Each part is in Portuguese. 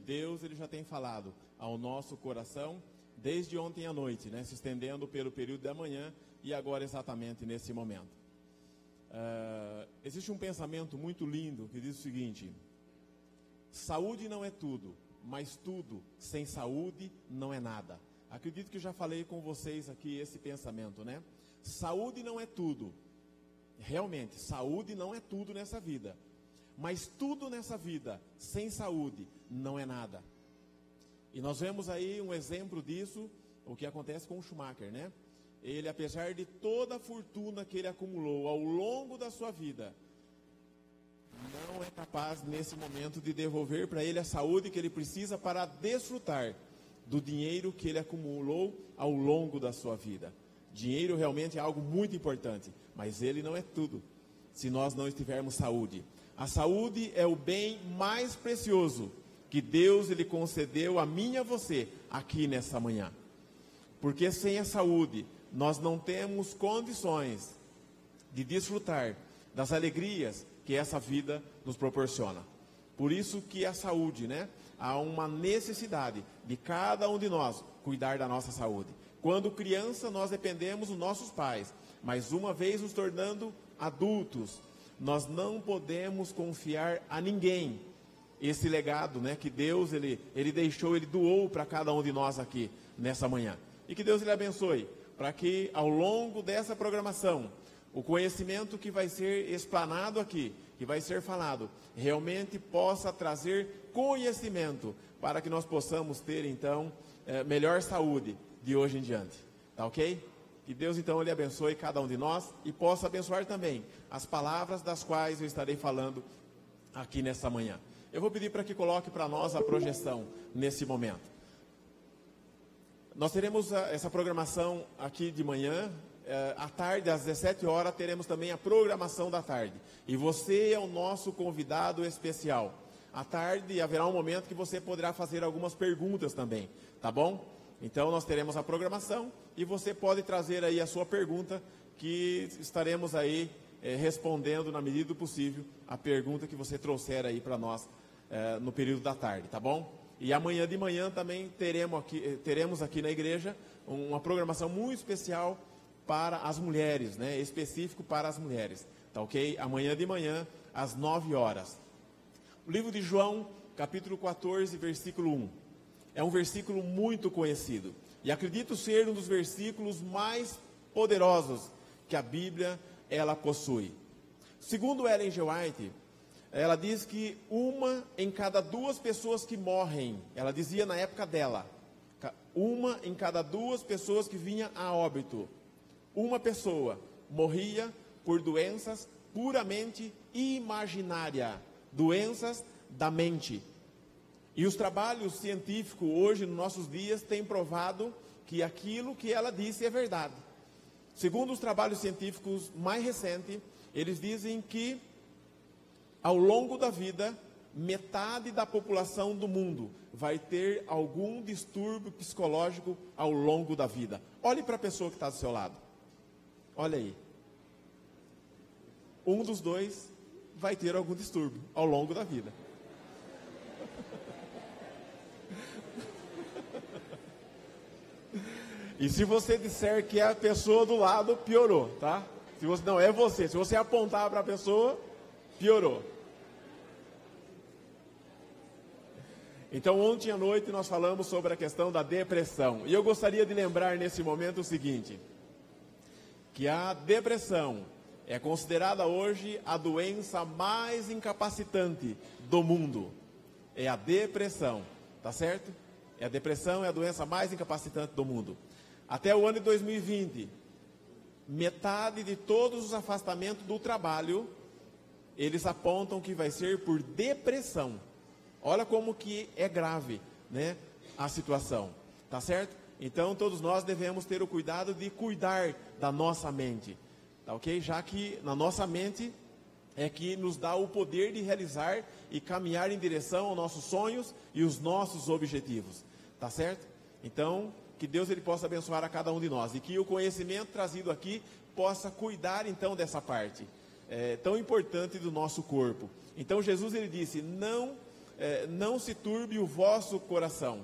Deus ele já tem falado ao nosso coração desde ontem à noite, né? Se estendendo pelo período da manhã e agora exatamente nesse momento. Existe um pensamento muito lindo que diz o seguinte: saúde não é tudo, mas tudo sem saúde não é nada. Acredito que eu já falei com vocês aqui esse pensamento, né? Saúde não é tudo. Realmente, saúde não é tudo nessa vida. Mas tudo nessa vida, sem saúde, não é nada. E nós vemos aí um exemplo disso, o que acontece com o Schumacher, né? Ele, apesar de toda a fortuna que ele acumulou ao longo da sua vida, não é capaz nesse momento de devolver para ele a saúde que ele precisa para desfrutar do dinheiro que ele acumulou ao longo da sua vida. Dinheiro realmente é algo muito importante, mas ele não é tudo se nós não tivermos saúde. A saúde é o bem mais precioso que Deus ele concedeu a mim e a você aqui nessa manhã. Porque sem a saúde nós não temos condições de desfrutar das alegrias que essa vida nos proporciona. Por isso que a saúde, né? Há uma necessidade de cada um de nós cuidar da nossa saúde. Quando criança, nós dependemos dos nossos pais, mas uma vez nos tornando adultos, nós não podemos confiar a ninguém esse legado, né, que Deus ele deixou, ele doou para cada um de nós aqui nessa manhã. E que Deus ele abençoe, para que ao longo dessa programação, o conhecimento que vai ser explanado aqui, que vai ser falado, realmente possa trazer conhecimento, para que nós possamos ter então melhor saúde de hoje em diante, tá ok? Que Deus então ele abençoe cada um de nós e possa abençoar também as palavras das quais eu estarei falando aqui nessa manhã. Eu vou pedir para que coloque para nós a projeção nesse momento. Nós teremos essa programação aqui de manhã, à tarde às 17 horas teremos também a programação da tarde. E você é o nosso convidado especial. À tarde haverá um momento que você poderá fazer algumas perguntas também, tá bom? Então nós teremos a programação e você pode trazer aí a sua pergunta, que estaremos aí respondendo na medida do possível a pergunta que você trouxer aí para nós no período da tarde, tá bom? E amanhã de manhã também teremos aqui na igreja uma programação muito especial para as mulheres, né? Específico para as mulheres, tá ok? Amanhã de manhã às 9 horas. O livro de João, capítulo 14, versículo 1. É um versículo muito conhecido. E acredito ser um dos versículos mais poderosos que a Bíblia ela possui. Segundo Ellen G. White, ela diz que uma em cada 2 pessoas que morrem, ela dizia na época dela, uma em cada 2 pessoas que vinha a óbito, uma pessoa morria por doenças puramente imaginárias, doenças da mente. E os trabalhos científicos hoje, nos nossos dias, têm provado que aquilo que ela disse é verdade. Segundo os trabalhos científicos mais recentes, eles dizem que ao longo da vida, metade da população do mundo vai ter algum distúrbio psicológico ao longo da vida. Olhe para a pessoa que está do seu lado. Olha aí. Um dos 2 vai ter algum distúrbio ao longo da vida. E se você disser que é a pessoa do lado, piorou, tá? Se você não é você, se você apontar para a pessoa, piorou. Então ontem à noite nós falamos sobre a questão da depressão. E eu gostaria de lembrar nesse momento o seguinte: que a depressão é considerada hoje a doença mais incapacitante do mundo. É a depressão, tá certo? A depressão é a doença mais incapacitante do mundo. Até o ano de 2020, metade de todos os afastamentos do trabalho, eles apontam que vai ser por depressão. Olha como que é grave, né, a situação, tá certo? Então todos nós devemos ter o cuidado de cuidar da nossa mente, tá ok? Já que na nossa mente é que nos dá o poder de realizar e caminhar em direção aos nossos sonhos e os nossos objetivos, tá certo? Então que Deus ele possa abençoar a cada um de nós e que o conhecimento trazido aqui possa cuidar então dessa parte tão importante do nosso corpo. Então Jesus ele disse: não não se turbe o vosso coração.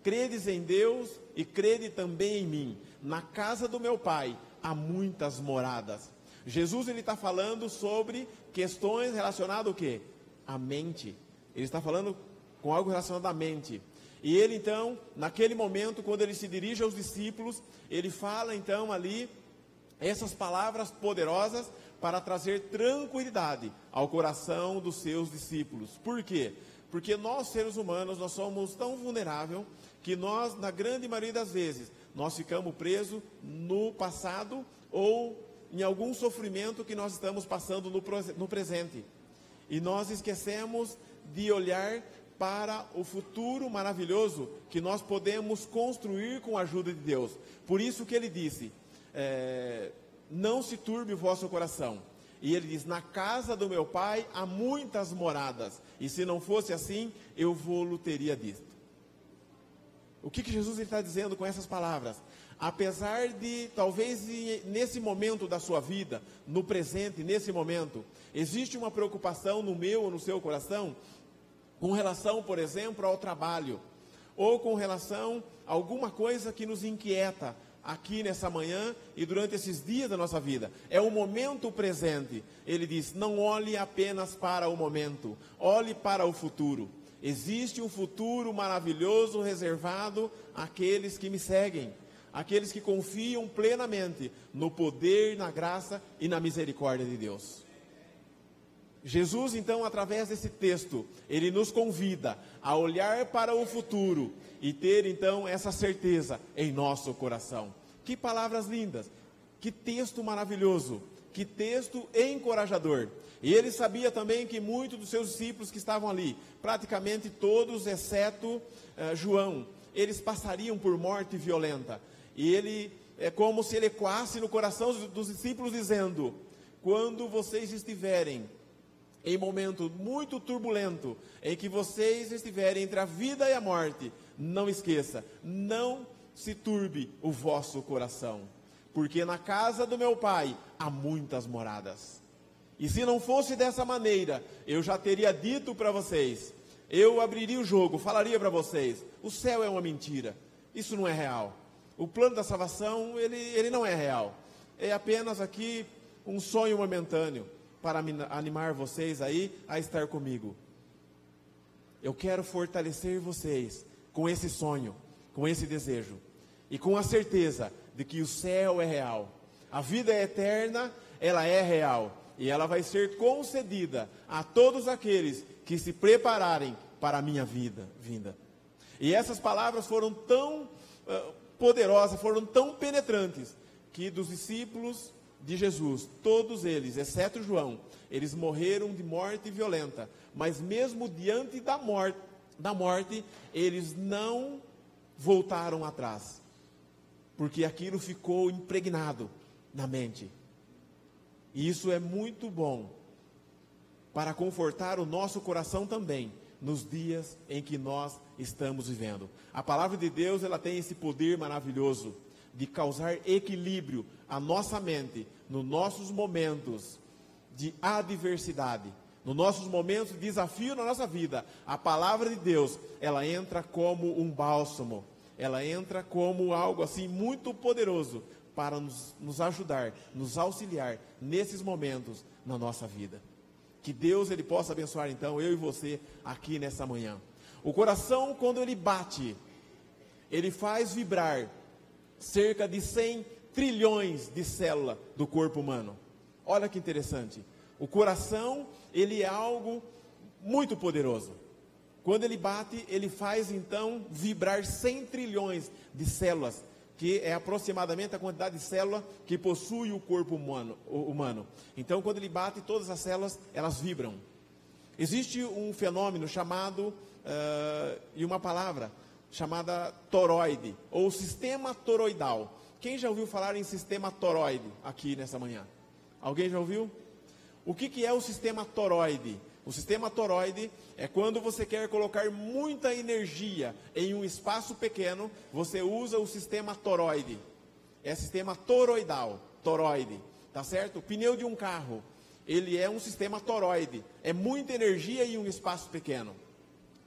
Credes em Deus e crede também em mim. Na casa do meu Pai há muitas moradas. Jesus, ele está falando sobre questões relacionadas ao quê? À mente. Ele está falando com algo relacionado à mente. E ele então, naquele momento, quando ele se dirige aos discípulos, ele fala então ali essas palavras poderosas para trazer tranquilidade ao coração dos seus discípulos. Por quê? Porque nós, seres humanos, nós somos tão vulneráveis que nós, na grande maioria das vezes, nós ficamos presos no passado ou em algum sofrimento que nós estamos passando no presente. E nós esquecemos de olhar para o futuro maravilhoso que nós podemos construir com a ajuda de Deus. Por isso que ele disse, não se turbe o vosso coração. E ele diz, na casa do meu Pai há muitas moradas, e se não fosse assim, eu vou-lo teria dito. O que Jesus está dizendo com essas palavras? Apesar de, talvez nesse momento da sua vida, no presente, nesse momento, existe uma preocupação no meu ou no seu coração, com relação, por exemplo, ao trabalho, ou com relação a alguma coisa que nos inquieta, aqui nessa manhã e durante esses dias da nossa vida. É o momento presente. Ele diz, não olhe apenas para o momento, olhe para o futuro. Existe um futuro maravilhoso reservado àqueles que me seguem, àqueles que confiam plenamente no poder, na graça e na misericórdia de Deus. Jesus, então, através desse texto, ele nos convida a olhar para o futuro e ter, então, essa certeza em nosso coração. Que palavras lindas, que texto maravilhoso, que texto encorajador. E ele sabia também que muitos dos seus discípulos que estavam ali, praticamente todos, exceto João, eles passariam por morte violenta. E ele, é como se ele ecoasse no coração dos discípulos, dizendo, quando vocês estiverem em momento muito turbulento, em que vocês estiverem entre a vida e a morte, não esqueça, não se turbe o vosso coração, porque na casa do meu Pai há muitas moradas. E se não fosse dessa maneira, eu já teria dito para vocês, eu abriria o jogo, falaria para vocês, o céu é uma mentira, isso não é real. O plano da salvação, ele não é real, é apenas aqui um sonho momentâneo, para animar vocês aí a estar comigo. Eu quero fortalecer vocês com esse sonho, com esse desejo, e com a certeza de que o céu é real. A vida é eterna, ela é real, e ela vai ser concedida a todos aqueles que se prepararem para a minha vinda. E essas palavras foram tão poderosas, foram tão penetrantes, que dos discípulos de Jesus, todos eles, exceto João, eles morreram de morte violenta, mas mesmo diante da morte, eles não voltaram atrás, porque aquilo ficou impregnado na mente. E isso é muito bom para confortar o nosso coração também, nos dias em que nós estamos vivendo. A palavra de Deus, ela tem esse poder maravilhoso de causar equilíbrio à nossa mente, nos nossos momentos de adversidade, nos nossos momentos de desafio na nossa vida. A palavra de Deus, ela entra como um bálsamo, ela entra como algo assim muito poderoso para nos ajudar, nos auxiliar nesses momentos na nossa vida. Que Deus, ele possa abençoar então eu e você aqui nessa manhã. O coração, quando ele bate, ele faz vibrar cerca de 100 trilhões de células do corpo humano. Olha que interessante. O coração, ele é algo muito poderoso. Quando ele bate, ele faz então vibrar 100 trilhões de células, que é aproximadamente a quantidade de células que possui o corpo humano. Então, quando ele bate, todas as células, elas vibram. Existe um fenômeno chamado, e uma palavra, chamada toroide, ou sistema toroidal. Quem já ouviu falar em sistema toroide aqui nessa manhã? Alguém já ouviu? O que é o sistema toroide? O sistema toroide é quando você quer colocar muita energia em um espaço pequeno, você usa o sistema toroide. É sistema toroidal, toroide, tá certo? O pneu de um carro, ele é um sistema toroide. É muita energia em um espaço pequeno.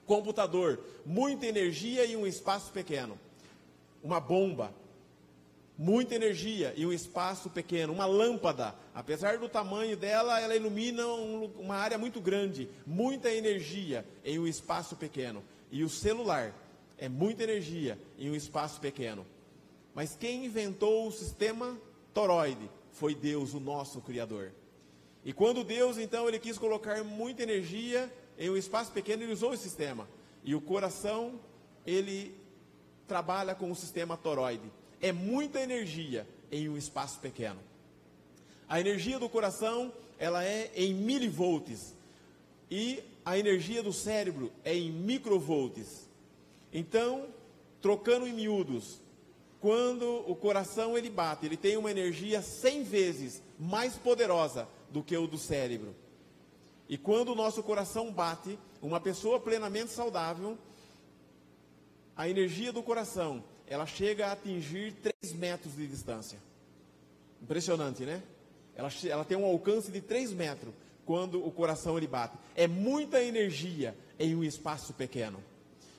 Computador, muita energia e um espaço pequeno. Uma bomba, muita energia e um espaço pequeno. Uma lâmpada, apesar do tamanho dela, ela ilumina uma área muito grande. Muita energia em um espaço pequeno. E o celular é muita energia em um espaço pequeno. Mas quem inventou o sistema toroide foi Deus, o nosso Criador. E quando Deus, então, ele quis colocar muita energia em um espaço pequeno, ele usou esse sistema. E o coração, ele trabalha com o sistema toroide. É muita energia em um espaço pequeno. A energia do coração, ela é em milivolts. E a energia do cérebro é em microvolts. Então, trocando em miúdos, quando o coração ele bate, ele tem uma energia 100 vezes mais poderosa do que o do cérebro. E quando o nosso coração bate, uma pessoa plenamente saudável, a energia do coração, ela chega a atingir 3 metros de distância. Impressionante, né? Ela tem um alcance de 3 metros quando o coração ele bate. É muita energia em um espaço pequeno.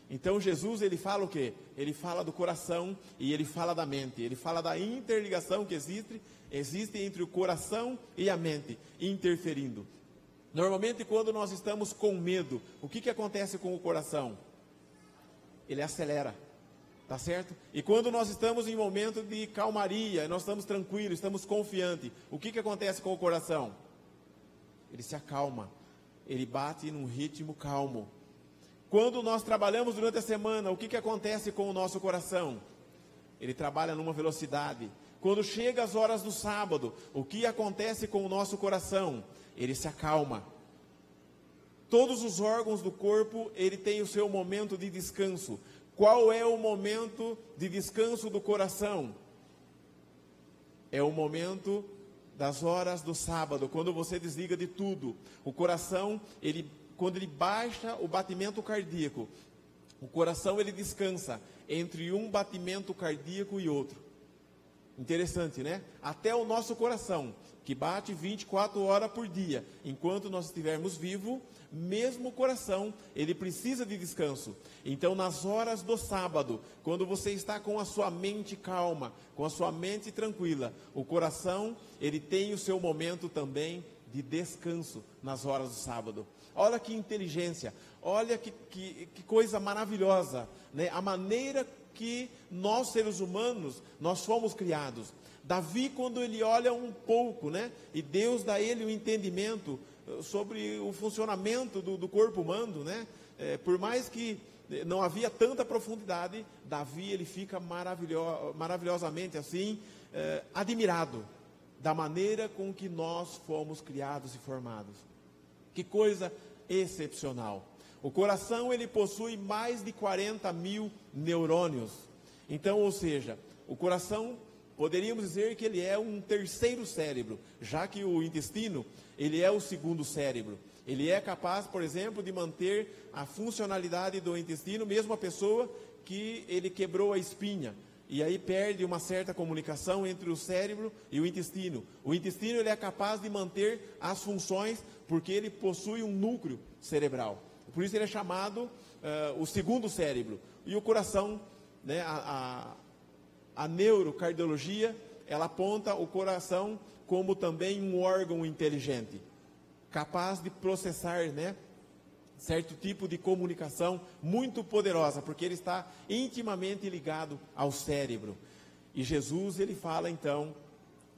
Então Jesus, ele fala o quê? Ele fala do coração e ele fala da mente. Ele fala da interligação que existe entre o coração e a mente, interferindo. Normalmente, quando nós estamos com medo, o que acontece com o coração? Ele acelera, tá certo? E quando nós estamos em momento de calmaria, nós estamos tranquilos, estamos confiantes, o que acontece com o coração? Ele se acalma, ele bate num ritmo calmo. Quando nós trabalhamos durante a semana, o que acontece com o nosso coração? Ele trabalha numa velocidade. Quando chega as horas do sábado, o que acontece com o nosso coração? Ele se acalma. Todos os órgãos do corpo, ele tem o seu momento de descanso. Qual é o momento de descanso do coração? É o momento das horas do sábado, quando você desliga de tudo. O coração, quando ele baixa o batimento cardíaco, o coração ele descansa entre um batimento cardíaco e outro. Interessante, né? Até o nosso coração, que bate 24 horas por dia, enquanto nós estivermos vivos, mesmo o coração, ele precisa de descanso. Então, nas horas do sábado, quando você está com a sua mente calma, com a sua mente tranquila, o coração, ele tem o seu momento também de descanso nas horas do sábado. Olha que inteligência, olha que coisa maravilhosa, né? A maneira que nós, seres humanos, nós fomos criados. Davi, quando ele olha um pouco, né? E Deus dá a ele o entendimento sobre o funcionamento do corpo humano, né? Por mais que não havia tanta profundidade, Davi, ele fica maravilhosamente assim, admirado da maneira com que nós fomos criados e formados. Que coisa excepcional. O coração, ele possui mais de 40 mil neurônios. Então, ou seja, o coração, poderíamos dizer que ele é um terceiro cérebro, já que o intestino, ele é o segundo cérebro. Ele é capaz, por exemplo, de manter a funcionalidade do intestino, mesmo a pessoa que ele quebrou a espinha. E aí perde uma certa comunicação entre o cérebro e o intestino. O intestino, ele é capaz de manter as funções, porque ele possui um núcleo cerebral. Por isso ele é chamado o segundo cérebro. E o coração, né, a neurocardiologia, ela aponta o coração como também um órgão inteligente, capaz de processar, né, certo tipo de comunicação muito poderosa, porque ele está intimamente ligado ao cérebro. E Jesus, ele fala então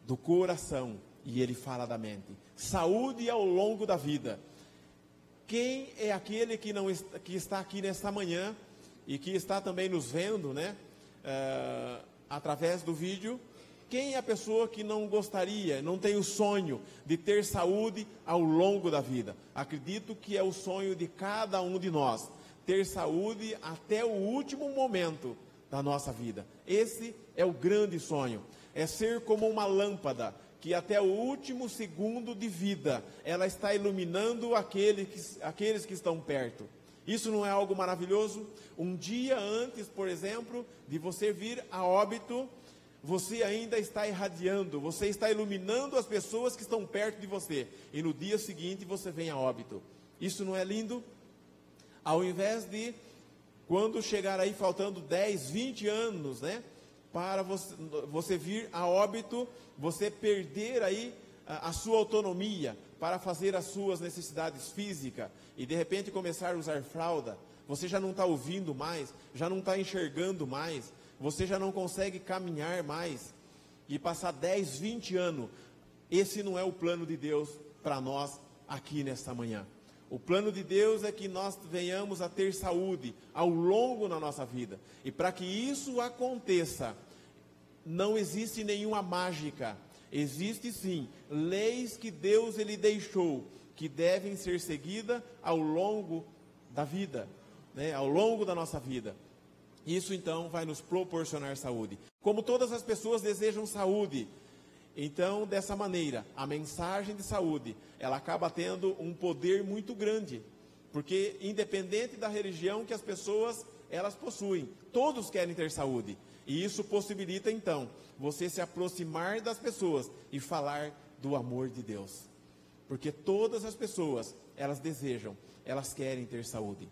do coração e ele fala da mente. Saúde ao longo da vida. Quem é aquele que está aqui nesta manhã e que está também nos vendo, né, através do vídeo? Quem é a pessoa que não gostaria, não tem o sonho de ter saúde ao longo da vida? Acredito que é o sonho de cada um de nós, ter saúde até o último momento da nossa vida. Esse é o grande sonho, é ser como uma lâmpada, que até o último segundo de vida, ela está iluminando aqueles que estão perto. Isso não é algo maravilhoso? Um dia antes, por exemplo, de você vir a óbito, você ainda está irradiando, você está iluminando as pessoas que estão perto de você. E no dia seguinte você vem a óbito. Isso não é lindo? Ao invés de, quando chegar aí faltando 10, 20 anos, né, para você vir a óbito, você perder aí a sua autonomia para fazer as suas necessidades físicas e de repente começar a usar fralda, você já não está ouvindo mais, já não está enxergando mais, você já não consegue caminhar mais e passar 10, 20 anos. Esse não é o plano de Deus para nós aqui nesta manhã. O plano de Deus é que nós venhamos a ter saúde ao longo da nossa vida. E para que isso aconteça, não existe nenhuma mágica. Existe sim leis que Deus ele deixou, que devem ser seguidas ao longo da vida, né? Ao longo da nossa vida. Isso então vai nos proporcionar saúde. Como todas as pessoas desejam saúde, então dessa maneira, a mensagem de saúde, ela acaba tendo um poder muito grande. Porque independente da religião que as pessoas, elas possuem, todos querem ter saúde. E isso possibilita então, você se aproximar das pessoas e falar do amor de Deus. Porque todas as pessoas, elas desejam, elas querem ter saúde.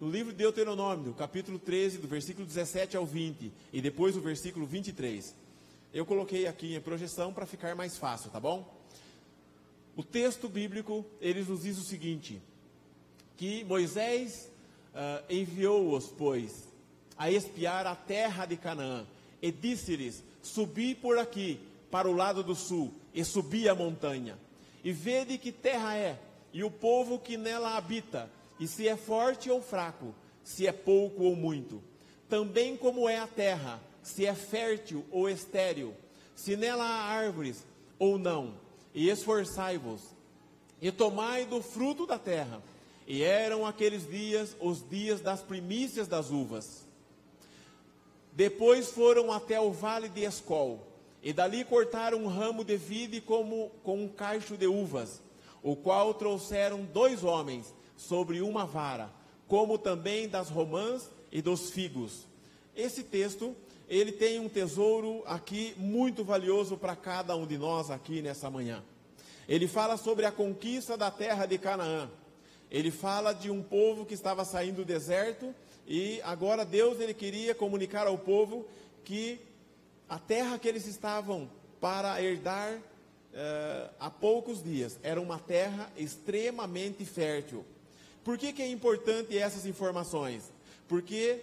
No livro de Deuteronômio, capítulo 13, do versículo 17 ao 20, e depois o versículo 23, eu coloquei aqui em projeção para ficar mais fácil, tá bom? O texto bíblico, ele nos diz o seguinte, que Moisés enviou-os, pois, a espiar a terra de Canaã, e disse-lhes, subi por aqui, para o lado do sul, e subi a montanha, e vede que terra é, e o povo que nela habita, e se é forte ou fraco, se é pouco ou muito, também como é a terra, se é fértil ou estéril, se nela há árvores ou não, e esforçai-vos, e tomai do fruto da terra. E eram aqueles dias, os dias das primícias das uvas. Depois foram até o vale de Escol, e dali cortaram um ramo de vide com um cacho de uvas, o qual trouxeram 2 homens sobre uma vara, como também das romãs e dos figos. Esse texto, ele tem um tesouro aqui muito valioso para cada um de nós aqui nessa manhã. Ele fala sobre a conquista da terra de Canaã. Ele fala de um povo que estava saindo do deserto e agora Deus ele queria comunicar ao povo que a terra que eles estavam para herdar há poucos dias era uma terra extremamente fértil. Por que é importante essas informações? Porque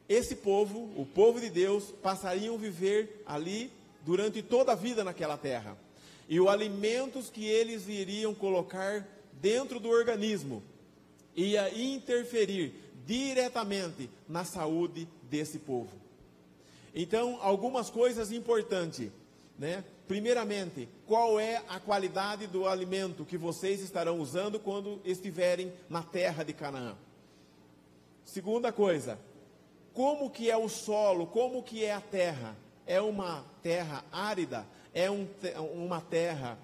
esse povo, o povo de Deus, passariam a viver ali durante toda a vida naquela terra. E os alimentos que eles iriam colocar dentro do organismo ia interferir diretamente na saúde desse povo. Então, algumas coisas importantes, né? Primeiramente, qual é a qualidade do alimento que vocês estarão usando quando estiverem na terra de Canaã? Segunda coisa, como que é o solo, como que é a terra? É uma terra árida? É uma terra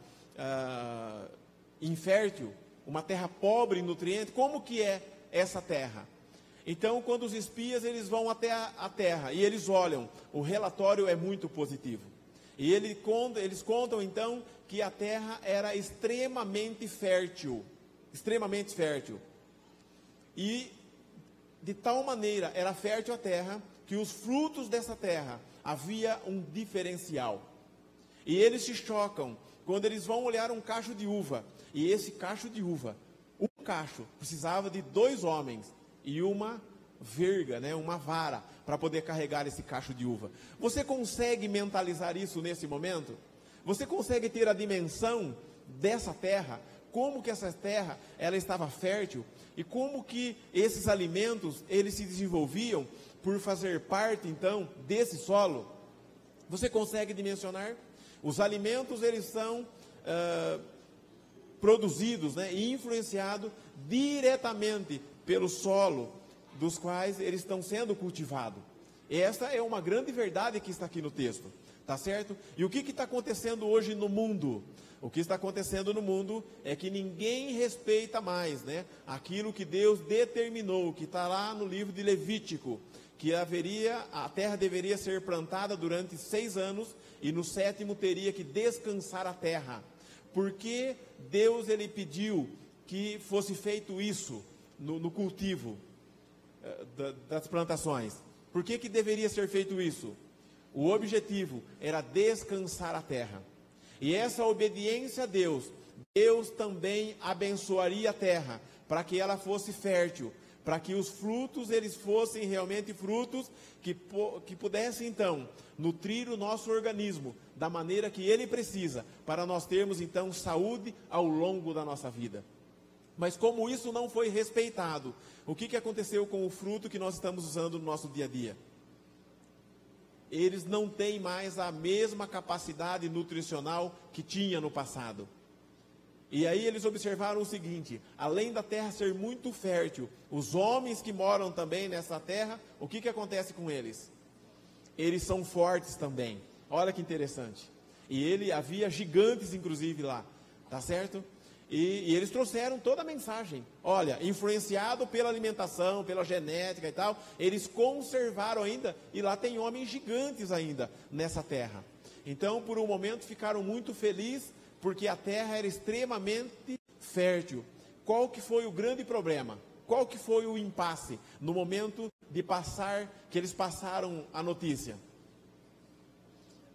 infértil? Uma terra pobre em nutrientes? Como que é essa terra? Então, quando os espias eles vão até a terra e eles olham, o relatório é muito positivo. E eles contam então que a terra era extremamente fértil. Extremamente fértil. E de tal maneira era fértil a terra, que os frutos dessa terra havia um diferencial. E eles se chocam quando eles vão olhar um cacho de uva. E esse cacho de uva, um cacho, precisava de 2 homens e uma verga, né, uma vara, para poder carregar esse cacho de uva. Você consegue mentalizar isso nesse momento? Você consegue ter a dimensão dessa terra? Como que essa terra, ela estava fértil? E como que esses alimentos, eles se desenvolviam por fazer parte, então, desse solo? Você consegue dimensionar? Os alimentos, eles são produzidos, né, e influenciados diretamente pelo solo dos quais eles estão sendo cultivados. Esta é uma grande verdade que está aqui no texto, tá certo? E o que está acontecendo hoje no mundo? O que está acontecendo no mundo é que ninguém respeita mais, né, aquilo que Deus determinou, que está lá no livro de Levítico, que a terra deveria ser plantada durante 6 anos e no 7º teria que descansar a terra. Porque Deus ele pediu que fosse feito isso? no cultivo das plantações. Por que deveria ser feito isso? O objetivo era descansar a terra. E essa obediência a Deus, Deus também abençoaria a terra, para que ela fosse fértil, para que os frutos, eles fossem realmente frutos que pudessem então nutrir o nosso organismo da maneira que ele precisa, para nós termos então saúde ao longo da nossa vida. Mas como isso não foi respeitado, o que aconteceu com o fruto que nós estamos usando no nosso dia a dia? Eles não têm mais a mesma capacidade nutricional que tinha no passado. E aí eles observaram o seguinte: além da terra ser muito fértil, os homens que moram também nessa terra, o que acontece com eles? Eles são fortes também. Olha que interessante. E havia gigantes inclusive lá, tá certo? E eles trouxeram toda a mensagem. Olha, influenciado pela alimentação, pela genética e tal, eles conservaram ainda, e lá tem homens gigantes ainda nessa terra. Então, por um momento, ficaram muito felizes, porque a terra era extremamente fértil. Qual que foi o grande problema? Qual que foi o impasse no momento que eles passaram a notícia?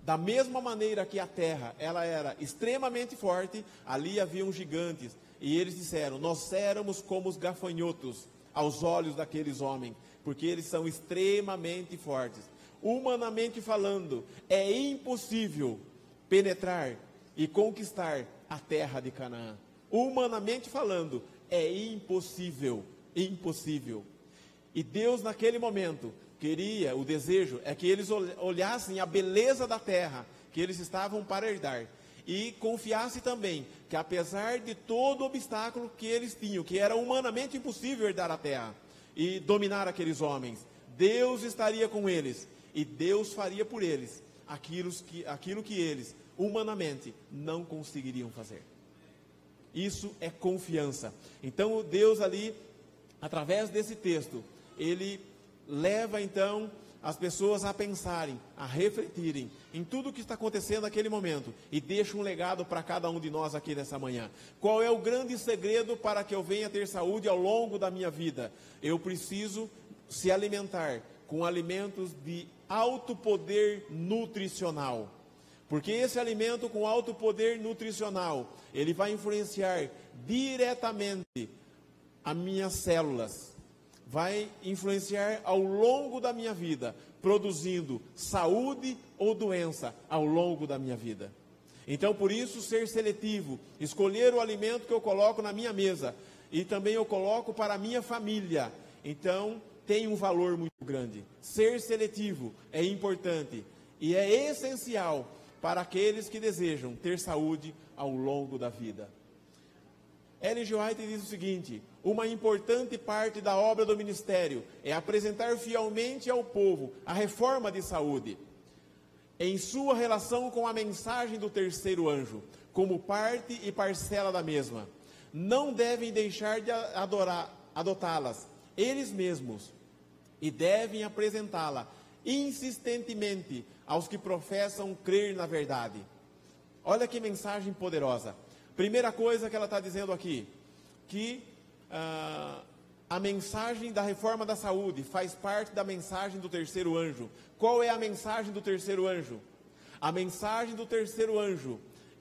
Da mesma maneira que a terra, ela era extremamente forte, ali haviam gigantes, e eles disseram: nós éramos como os gafanhotos aos olhos daqueles homens, porque eles são extremamente fortes. Humanamente falando, é impossível penetrar e conquistar a terra de Canaã. Humanamente falando, é impossível, impossível. E Deus naquele momento o desejo é que eles olhassem a beleza da terra que eles estavam para herdar, e confiassem também que apesar de todo o obstáculo que eles tinham, que era humanamente impossível herdar a terra e dominar aqueles homens, Deus estaria com eles, e Deus faria por eles aquilo que eles humanamente não conseguiriam fazer. Isso é confiança. Então Deus ali, através desse texto, ele leva então as pessoas a pensarem, a refletirem em tudo o que está acontecendo naquele momento, e deixa um legado para cada um de nós aqui nessa manhã. Qual é o grande segredo para que eu venha ter saúde ao longo da minha vida? Eu preciso se alimentar com alimentos de alto poder nutricional, porque esse alimento com alto poder nutricional, ele vai influenciar diretamente as minhas células, vai influenciar ao longo da minha vida, produzindo saúde ou doença ao longo da minha vida. Então, por isso, ser seletivo, escolher o alimento que eu coloco na minha mesa, e também eu coloco para a minha família, então tem um valor muito grande. Ser seletivo é importante e é essencial para aqueles que desejam ter saúde ao longo da vida. Ellen G. White diz o seguinte: uma importante parte da obra do ministério é apresentar fielmente ao povo a reforma de saúde, em sua relação com a mensagem do terceiro anjo, como parte e parcela da mesma. Não devem deixar de adotá-las eles mesmos, e devem apresentá-la insistentemente aos que professam crer na verdade. Olha que mensagem poderosa. Primeira coisa que ela está dizendo aqui, que a mensagem da reforma da saúde faz parte da mensagem do terceiro anjo. Qual é a mensagem do terceiro anjo? A mensagem do terceiro anjo,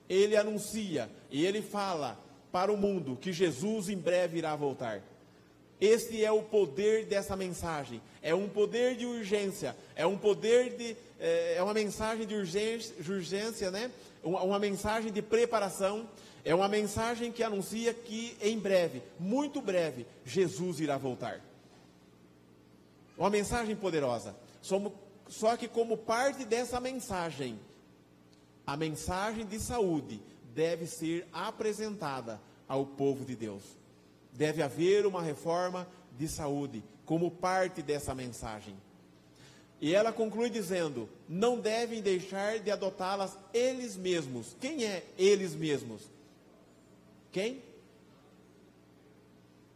ele anuncia e ele fala para o mundo que Jesus em breve irá voltar. Este é o poder dessa mensagem. É um poder de urgência, é um poder é uma mensagem de urgência, né? Uma mensagem de preparação. É uma mensagem que anuncia que em breve, muito breve, Jesus irá voltar. Uma mensagem poderosa. Só que como parte dessa mensagem, a mensagem de saúde deve ser apresentada ao povo de Deus. Deve haver uma reforma de saúde como parte dessa mensagem. E ela conclui dizendo: não devem deixar de adotá-las eles mesmos. Quem é eles mesmos? Quem?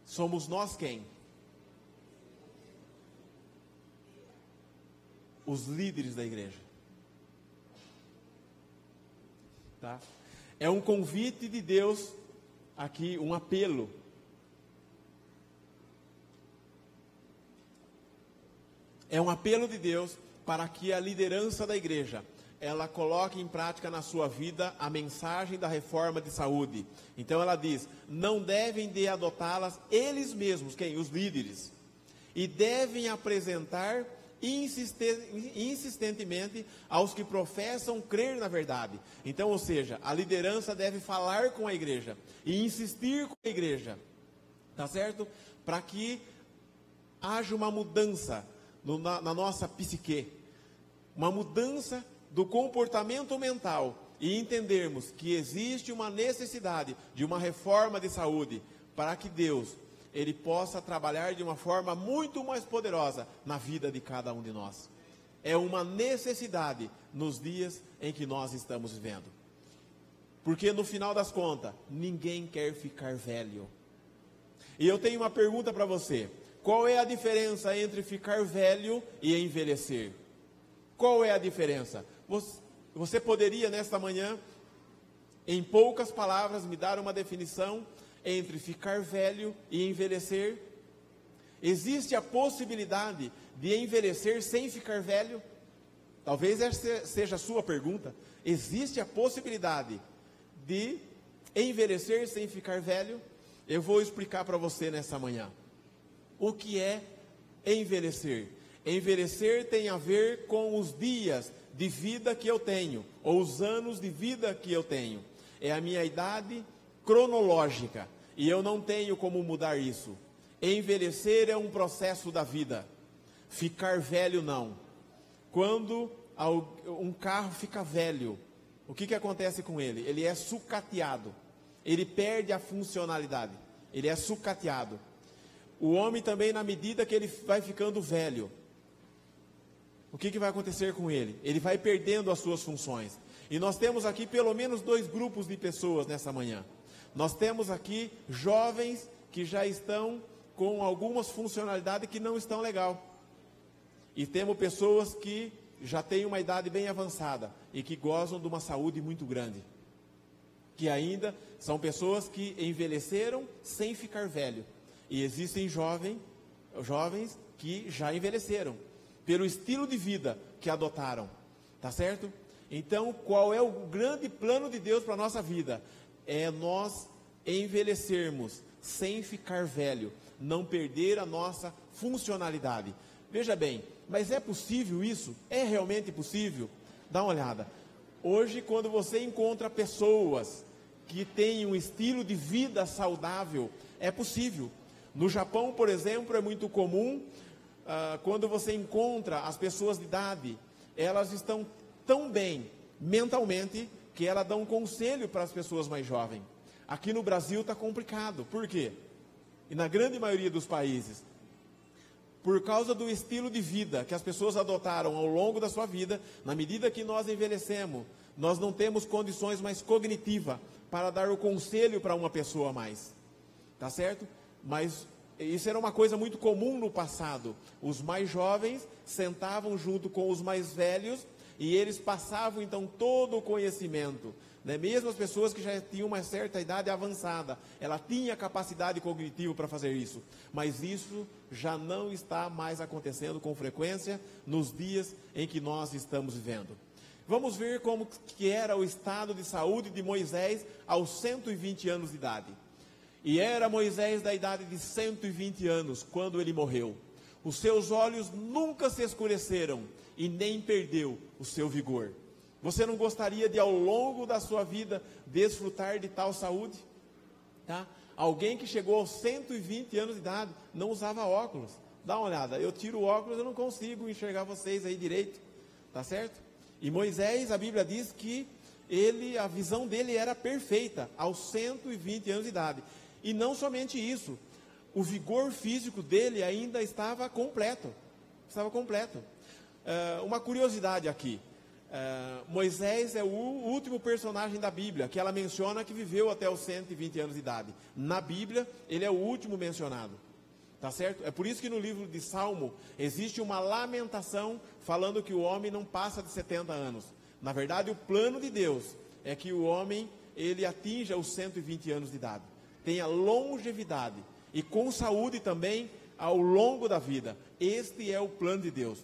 Somos nós quem? Os líderes da igreja. Tá? É um convite de Deus aqui, um apelo. É um apelo de Deus para que a liderança da igreja, ela coloque em prática na sua vida a mensagem da reforma de saúde. Então ela diz, não devem de adotá-las eles mesmos, quem? Os líderes. E devem apresentar insistentemente aos que professam crer na verdade. Então, ou seja, a liderança deve falar com a igreja e insistir com a igreja, tá certo? Para que haja uma mudança na nossa psique, uma mudança do comportamento mental e entendermos que existe uma necessidade de uma reforma de saúde para que Deus, Ele possa trabalhar de uma forma muito mais poderosa na vida de cada um de nós. É uma necessidade nos dias em que nós estamos vivendo. Porque no final das contas, ninguém quer ficar velho. E eu tenho uma pergunta para você. Qual é a diferença entre ficar velho e envelhecer? Qual é a diferença? Você poderia nesta manhã, em poucas palavras, me dar uma definição entre ficar velho e envelhecer? Existe a possibilidade de envelhecer sem ficar velho? Talvez essa seja a sua pergunta. Existe a possibilidade de envelhecer sem ficar velho? Eu vou explicar para você nessa manhã. O que é envelhecer? Envelhecer tem a ver com os dias de vida que eu tenho, ou os anos de vida que eu tenho. É a minha idade cronológica, e eu não tenho como mudar isso. Envelhecer é um processo da vida. Ficar velho não. Quando um carro fica velho, o que acontece com ele? Ele é sucateado. Ele perde a funcionalidade. Ele é sucateado. O homem também, na medida que ele vai ficando velho, o que vai acontecer com ele? Ele vai perdendo as suas funções. E nós temos aqui pelo menos 2 grupos de pessoas nessa manhã. Nós temos aqui jovens que já estão com algumas funcionalidades que não estão legal. E temos pessoas que já têm uma idade bem avançada e que gozam de uma saúde muito grande. Que ainda são pessoas que envelheceram sem ficar velho. E existem jovens que já envelheceram pelo estilo de vida que adotaram, tá certo? Então, qual é o grande plano de Deus para a nossa vida? É nós envelhecermos sem ficar velho, não perder a nossa funcionalidade. Veja bem, mas é possível isso? É realmente possível? Dá uma olhada. Hoje, quando você encontra pessoas que têm um estilo de vida saudável, é possível. No Japão, por exemplo, é muito comum, quando você encontra as pessoas de idade, elas estão tão bem mentalmente que elas dão conselho para as pessoas mais jovens. Aqui no Brasil está complicado. Por quê? E na grande maioria dos países, por causa do estilo de vida que as pessoas adotaram ao longo da sua vida, na medida que nós envelhecemos, nós não temos condições mais cognitivas para dar o conselho para uma pessoa mais. Tá certo? Mas isso era uma coisa muito comum no passado. Os mais jovens sentavam junto com os mais velhos e eles passavam então todo o conhecimento, né? Mesmo as pessoas que já tinham uma certa idade avançada, ela tinha capacidade cognitiva para fazer isso. Mas isso já não está mais acontecendo com frequência nos dias em que nós estamos vivendo. Vamos ver como que era o estado de saúde de Moisés aos 120 anos de idade. E era Moisés da idade de 120 anos, quando ele morreu. Os seus olhos nunca se escureceram e nem perdeu o seu vigor. Você não gostaria de, ao longo da sua vida, desfrutar de tal saúde? Tá? Alguém que chegou aos 120 anos de idade não usava óculos. Dá uma olhada, eu tiro o óculos, eu não consigo enxergar vocês aí direito. Tá certo? E Moisés, a Bíblia diz que a visão dele era perfeita, aos 120 anos de idade. E não somente isso, o vigor físico dele ainda estava completo. Uma curiosidade aqui. Moisés é o último personagem da Bíblia, que ela menciona que viveu até os 120 anos de idade. Na Bíblia, ele é o último mencionado. Tá certo? É por isso que no livro de Salmo, existe uma lamentação falando que o homem não passa de 70 anos. Na verdade, o plano de Deus é que o homem, ele atinja os 120 anos de idade. Tenha longevidade e com saúde também ao longo da vida. Este é o plano de Deus.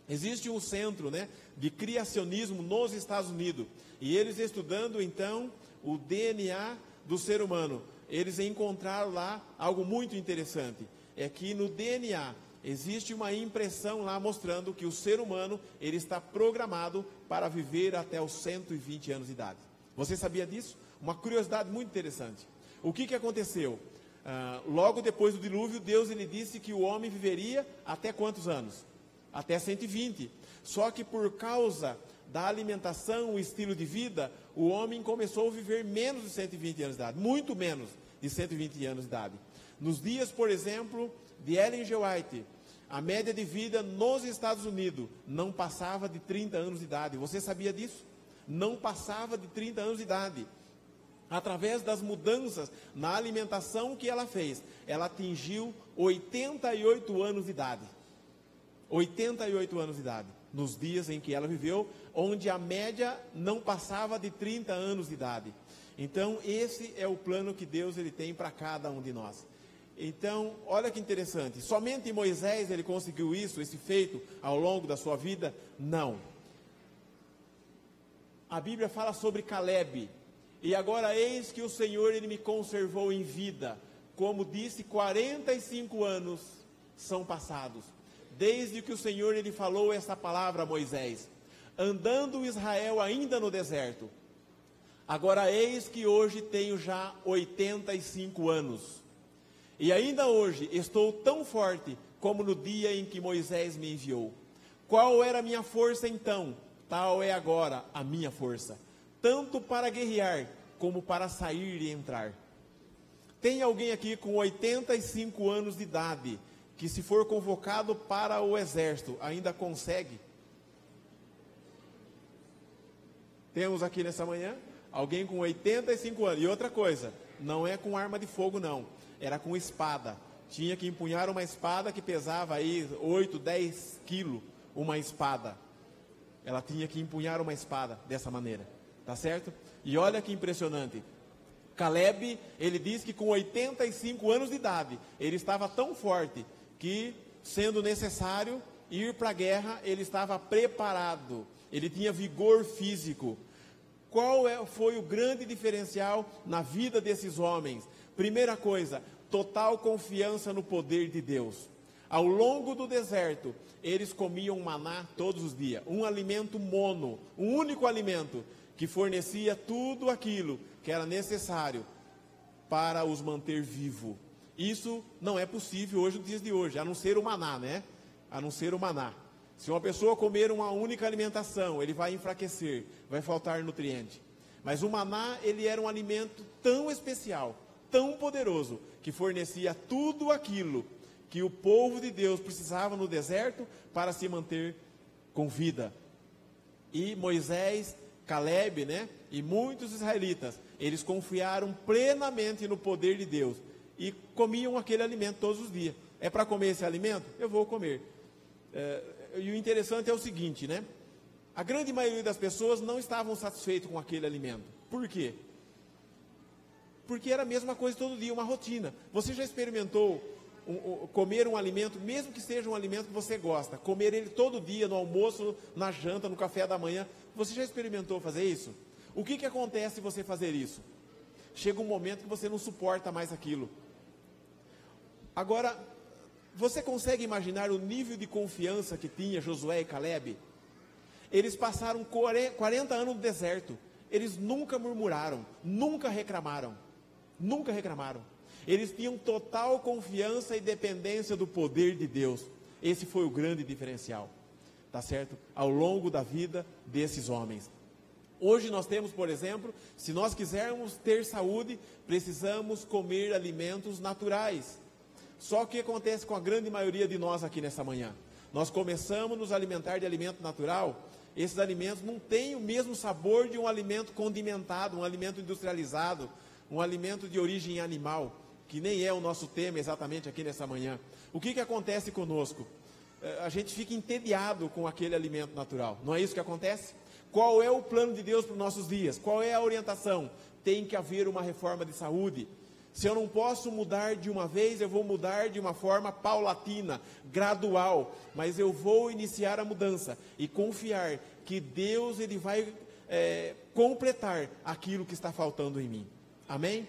Existe um centro, né, de criacionismo nos Estados Unidos, e eles estudando então o DNA do ser humano, eles encontraram lá algo muito interessante, é que no DNA existe uma impressão lá mostrando que o ser humano, ele está programado para viver até os 120 anos de idade. Você sabia disso? Uma curiosidade muito interessante. O que aconteceu? Logo depois do dilúvio, Deus ele disse que o homem viveria até quantos anos? Até 120. Só que por causa da alimentação, o estilo de vida, o homem começou a viver menos de 120 anos de idade, muito menos de 120 anos de idade. Nos dias, por exemplo, de Ellen G. White, a média de vida nos Estados Unidos não passava de 30 anos de idade. Você sabia disso? Não passava de 30 anos de idade. Através das mudanças na alimentação que ela fez, ela atingiu 88 anos de idade. 88 anos de idade, nos dias em que ela viveu, onde a média não passava de 30 anos de idade. Então, esse é o plano que Deus ele tem para cada um de nós. Então, olha que interessante, somente Moisés ele conseguiu isso, esse feito, ao longo da sua vida? Não. A Bíblia fala sobre Calebe, e agora eis que o Senhor ele me conservou em vida, como disse, 45 anos são passados, desde que o Senhor ele falou essa palavra a Moisés, andando Israel ainda no deserto. Agora eis que hoje tenho já 85 anos, e ainda hoje estou tão forte como no dia em que Moisés me enviou. Qual era a minha força então? Tal é agora a minha força, tanto para guerrear, como para sair e entrar. Tem alguém aqui com 85 anos de idade, que se for convocado para o exército, ainda consegue? Temos aqui nessa manhã, alguém com 85 anos, e outra coisa, não é com arma de fogo não, era com espada, tinha que empunhar uma espada que pesava aí 8, 10 quilos, uma espada, ela tinha que empunhar uma espada dessa maneira, tá certo? E olha que impressionante, Calebe, ele diz que com 85 anos de idade, ele estava tão forte, que sendo necessário ir para a guerra, ele estava preparado, ele tinha vigor físico. Qual foi o grande diferencial na vida desses homens? Primeira coisa, total confiança no poder de Deus. Ao longo do deserto, eles comiam maná todos os dias, um alimento mono, um único alimento, que fornecia tudo aquilo que era necessário para os manter vivos. Isso não é possível hoje, nos dias de hoje, a não ser o maná, né? A não ser o maná. Se uma pessoa comer uma única alimentação, ele vai enfraquecer, vai faltar nutriente. Mas o maná, ele era um alimento tão especial, tão poderoso, que fornecia tudo aquilo que o povo de Deus precisava no deserto para se manter com vida. E Moisés, Calebe, né? E muitos israelitas, eles confiaram plenamente no poder de Deus. E comiam aquele alimento todos os dias. É para comer esse alimento? Eu vou comer. E o interessante é o seguinte, né? A grande maioria das pessoas não estavam satisfeitas com aquele alimento. Por quê? Porque era a mesma coisa todo dia, uma rotina. Você já experimentou comer um alimento, mesmo que seja um alimento que você gosta, comer ele todo dia, no almoço, na janta, no café da manhã? Você já experimentou fazer isso? O que acontece se você fazer isso? Chega um momento que você não suporta mais aquilo. Agora, você consegue imaginar o nível de confiança que tinha Josué e Calebe? Eles passaram 40 anos no deserto. Eles nunca murmuraram, nunca reclamaram. Nunca reclamaram. Eles tinham total confiança e dependência do poder de Deus. Esse foi o grande diferencial, tá certo? Ao longo da vida desses homens. Hoje nós temos, por exemplo, se nós quisermos ter saúde, precisamos comer alimentos naturais. Só que o que acontece com a grande maioria de nós aqui nessa manhã? Nós começamos a nos alimentar de alimento natural, esses alimentos não têm o mesmo sabor de um alimento condimentado, um alimento industrializado, um alimento de origem animal, que nem é o nosso tema exatamente aqui nessa manhã. O que acontece conosco? A gente fica entediado com aquele alimento natural, não é isso que acontece? Qual é o plano de Deus para os nossos dias? Qual é a orientação? Tem que haver uma reforma de saúde. Se eu não posso mudar de uma vez, eu vou mudar de uma forma paulatina, gradual. Mas eu vou iniciar a mudança e confiar que Deus ele vai completar aquilo que está faltando em mim. Amém?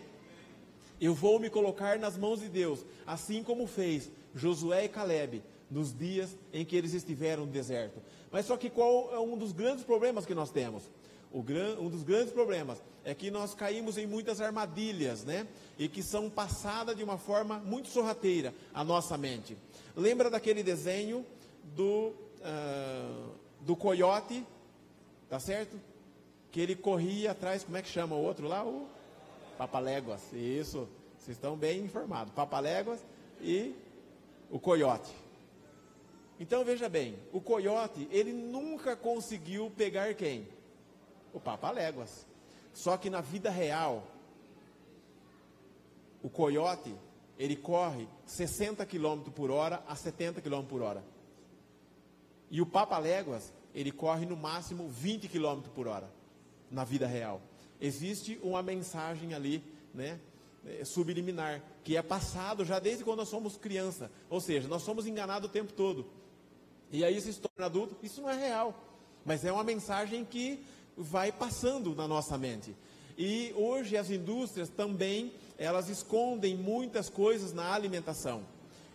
Eu vou me colocar nas mãos de Deus, assim como fez Josué e Caleb, nos dias em que eles estiveram no deserto. Mas só que qual é um dos grandes problemas que nós temos? Um dos grandes problemas é que nós caímos em muitas armadilhas, né? E que são passadas de uma forma muito sorrateira à nossa mente. Lembra daquele desenho do coiote, tá certo? Que ele corria atrás, como é que chama o outro lá? O Papaléguas, isso, vocês estão bem informados. Papaléguas e o coiote. Então veja bem, o coiote, ele nunca conseguiu pegar quem? O Papaléguas. Só que na vida real, o coiote, ele corre 60 km por hora a 70 km por hora. E o Papaléguas, ele corre no máximo 20 km por hora, na vida real. Existe uma mensagem ali, né, subliminar, que é passado já desde quando nós somos criança. Ou seja, nós somos enganados o tempo todo. E aí se torna adulto, isso não é real. Mas é uma mensagem que vai passando na nossa mente. E hoje as indústrias também, elas escondem muitas coisas na alimentação.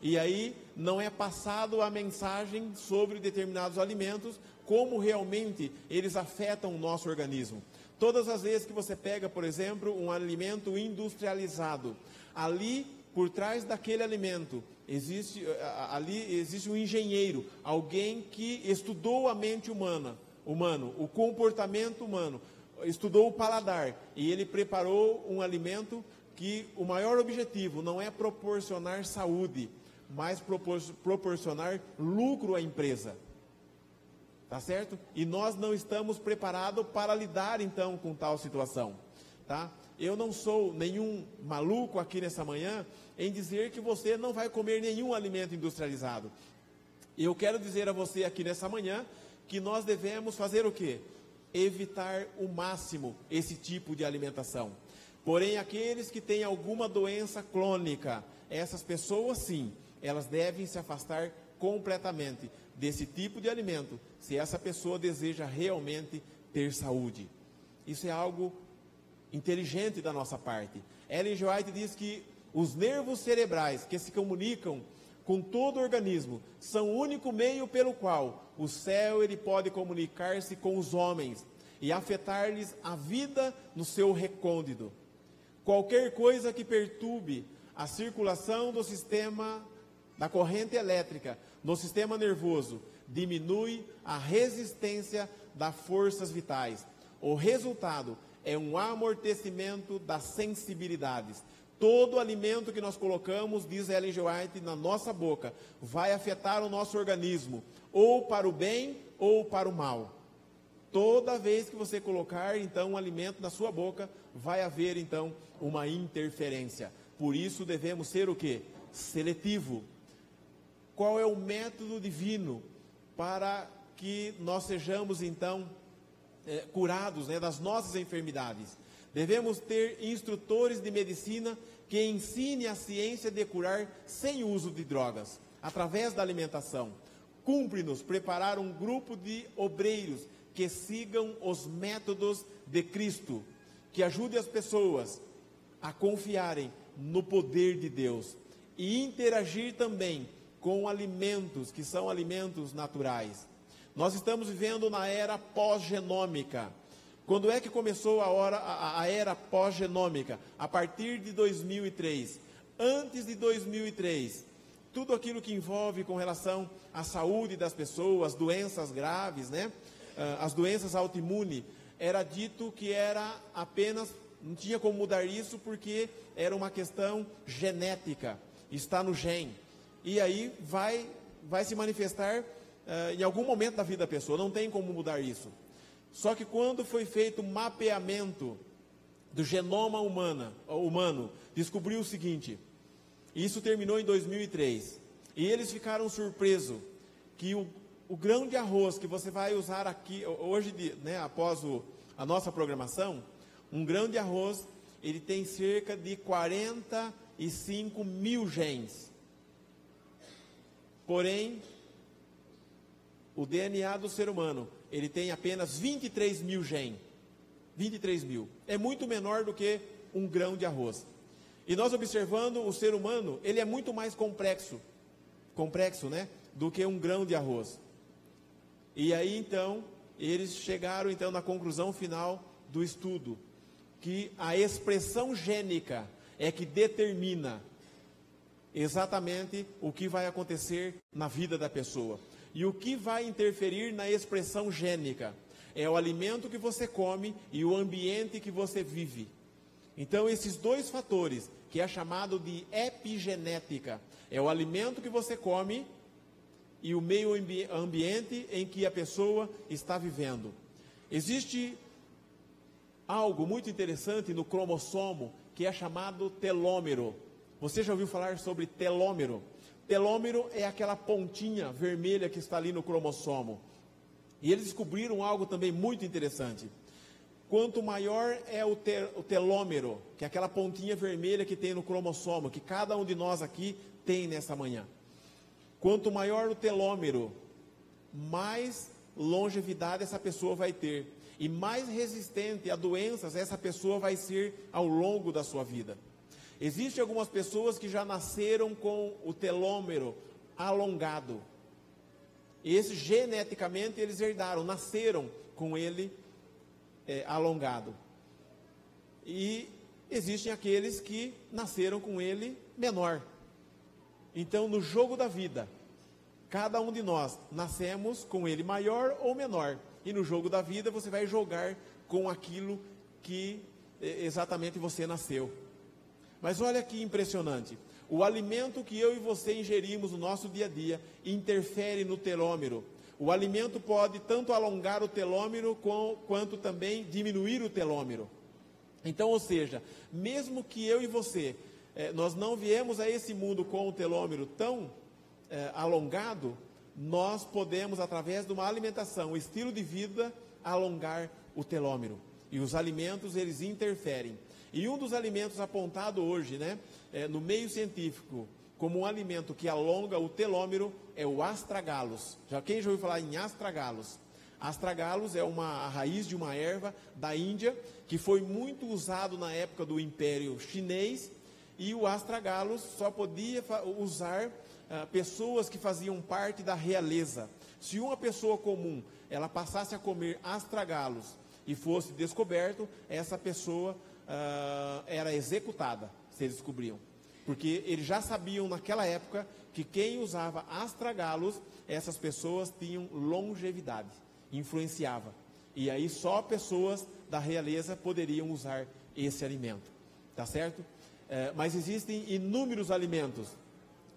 E aí não é passado a mensagem sobre determinados alimentos, como realmente eles afetam o nosso organismo. Todas as vezes que você pega, por exemplo, um alimento industrializado, ali por trás daquele alimento existe um engenheiro, alguém que estudou a mente humano, o comportamento humano, estudou o paladar e ele preparou um alimento que o maior objetivo não é proporcionar saúde, mas proporcionar lucro à empresa. Tá certo? E nós não estamos preparados para lidar então com tal situação, tá? Eu não sou nenhum maluco aqui nessa manhã em dizer que você não vai comer nenhum alimento industrializado. Eu quero dizer a você aqui nessa manhã que nós devemos fazer o quê? Evitar o máximo esse tipo de alimentação. Porém, aqueles que têm alguma doença crônica, essas pessoas sim, elas devem se afastar completamente desse tipo de alimento, se essa pessoa deseja realmente ter saúde. Isso é algo inteligente da nossa parte. Ellen G. White diz que os nervos cerebrais que se comunicam com todo o organismo são o único meio pelo qual o céu ele pode comunicar-se com os homens e afetar-lhes a vida no seu recôndito. Qualquer coisa que perturbe a circulação do sistema da corrente elétrica no sistema nervoso diminui a resistência das forças vitais. O resultado é um amortecimento das sensibilidades. Todo alimento que nós colocamos, diz Ellen G. White, na nossa boca, vai afetar o nosso organismo, ou para o bem ou para o mal. Toda vez que você colocar, então, um alimento na sua boca, vai haver, então, uma interferência. Por isso, devemos ser o quê? Seletivo. Qual é o método divino para que nós sejamos, então, curados, né, das nossas enfermidades? Devemos ter instrutores de medicina que ensinem a ciência de curar sem uso de drogas, através da alimentação. Cumpre-nos preparar um grupo de obreiros que sigam os métodos de Cristo, que ajude as pessoas a confiarem no poder de Deus e interagir também com alimentos que são alimentos naturais. Nós estamos vivendo na era pós-genômica. Quando é que começou a era pós-genômica? A partir de 2003. Antes de 2003, tudo aquilo que envolve com relação à saúde das pessoas, doenças graves, né? As doenças autoimunes, era dito que era apenas, não tinha como mudar isso porque era uma questão genética, está no gene. E aí vai se manifestar em algum momento da vida da pessoa, não tem como mudar isso. Só que quando foi feito o mapeamento do genoma humano, descobriu o seguinte, isso terminou em 2003, e eles ficaram surpresos que o grão de arroz que você vai usar aqui, hoje, né, após a nossa programação, um grão de arroz, ele tem cerca de 45 mil genes. Porém, o DNA do ser humano, ele tem apenas 23 mil genes. 23 mil. É muito menor do que um grão de arroz. E nós observando o ser humano, ele é muito mais complexo, né, do que um grão de arroz. E aí então, eles chegaram então na conclusão final do estudo, que a expressão gênica é que determina exatamente o que vai acontecer na vida da pessoa. E o que vai interferir na expressão gênica é o alimento que você come e o ambiente que você vive. Então, esses dois fatores, que é chamado de epigenética, é o alimento que você come e o meio ambiente em que a pessoa está vivendo. Existe algo muito interessante no cromossomo, que é chamado telômero. Você já ouviu falar sobre telômero? Telômero é aquela pontinha vermelha que está ali no cromossomo. E eles descobriram algo também muito interessante. Quanto maior é o telômero, que é aquela pontinha vermelha que tem no cromossomo, que cada um de nós aqui tem nessa manhã. Quanto maior o telômero, mais longevidade essa pessoa vai ter. E mais resistente a doenças essa pessoa vai ser ao longo da sua vida. Existem algumas pessoas que já nasceram com o telômero alongado. Esse geneticamente eles herdaram, nasceram com ele alongado. E existem aqueles que nasceram com ele menor. Então, no jogo da vida, cada um de nós nascemos com ele maior ou menor. E no jogo da vida você vai jogar com aquilo que exatamente você nasceu. Mas olha que impressionante. O alimento que eu e você ingerimos no nosso dia a dia interfere no telômero. O alimento pode tanto alongar o telômero quanto também diminuir o telômero. Então, ou seja, mesmo que eu e você, nós não viemos a esse mundo com o telômero tão alongado, nós podemos, através de uma alimentação, um estilo de vida, alongar o telômero. E os alimentos, eles interferem. E um dos alimentos apontado hoje, no meio científico, como um alimento que alonga o telômero, é o astragalus. Quem já ouviu falar em astragalus? Astragalus é a raiz de uma erva da Índia, que foi muito usado na época do Império Chinês, e o astragalus só podia usar pessoas que faziam parte da realeza. Se uma pessoa comum, ela passasse a comer astragalus e fosse descoberto, essa pessoa era executada, se eles descobriam. Porque eles já sabiam naquela época que quem usava astragalus, essas pessoas tinham longevidade, influenciava. E aí só pessoas da realeza poderiam usar esse alimento, tá certo? Mas existem inúmeros alimentos.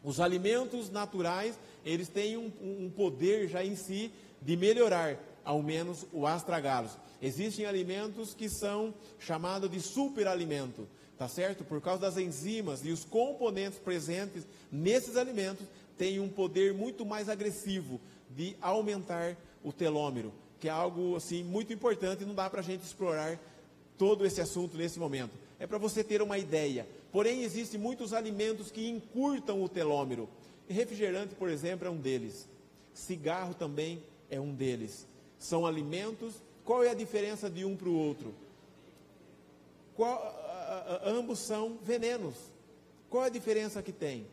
Os alimentos naturais, eles têm um poder já em si de melhorar, ao menos, o astragalus. Existem alimentos que são chamados de superalimento, tá certo? Por causa das enzimas e os componentes presentes nesses alimentos, tem um poder muito mais agressivo de aumentar o telômero, que é algo assim muito importante, e não dá para a gente explorar todo esse assunto nesse momento. É para você ter uma ideia. Porém, existem muitos alimentos que encurtam o telômero. Refrigerante, por exemplo, é um deles. Cigarro também é um deles. São alimentos. Qual é a diferença de um para o outro? Ambos são venenos. Qual é a diferença que tem?